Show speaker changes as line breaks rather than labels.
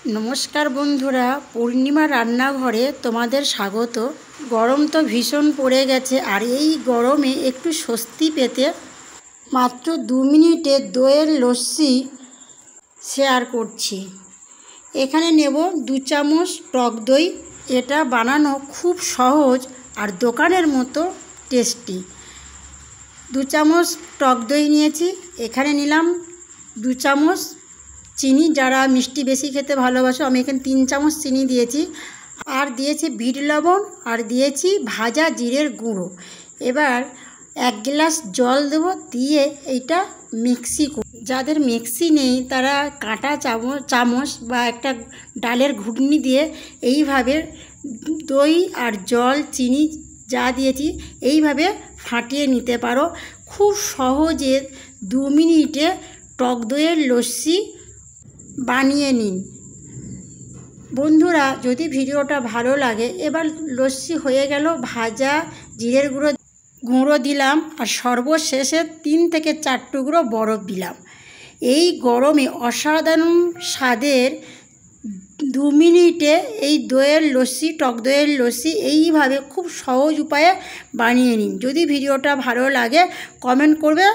নমস্কার বন্ধুরা, পূর্ণিমা রান্নাঘরে তোমাদের স্বাগত। গরম তো ভীষণ পড়ে গেছে, আর এই গরমে একটু স্বস্তি পেতে মাত্র 2 মিনিটে দইয়ের লস্যি শেয়ার করছি। এখানে নেব 2 চামচ টক দই। এটা বানানো খুব সহজ আর দোকানের মতো টেস্টি। 2 চামচ টক দই নিয়েছি। এখানে নিলাম 2 চামচ চিনি, যারা মিষ্টি বেশি খেতে ভালোবাসো। আমি এখানে 3 চামচ চিনি দিয়েছি, আর দিয়েছি বিট লবণ, আর দিয়েছি ভাজা জিরের গুঁড়ো। এবার 1 গ্লাস জল দেবো, দিয়ে এইটা মিক্সি। যাদের মিক্সি নেই তারা কাঁটা চামচ বা একটা ডালের ঘুটনি দিয়ে এইভাবে দই আর জল চিনি যা দিয়েছি এইভাবে ফাটিয়ে নিতে পারো। খুব সহজে 2 মিনিটে টক দইয়ের লস্যি বানিয়ে নিন। বন্ধুরা, যদি ভিডিওটা ভালো লাগে, এবার লস্যি হয়ে গেল, ভাজা জিরের গুঁড়ো দিলাম, আর সর্বশেষে 3 থেকে 4 টুকরো বরফ দিলাম। এই গরমে অসাধারণ স্বাদের 2 মিনিটে এই দইয়ের লস্যি, টক দইয়ের লস্যি এইভাবে খুব সহজ উপায়ে বানিয়ে নিন। যদি ভিডিওটা ভালো লাগে কমেন্ট করবে।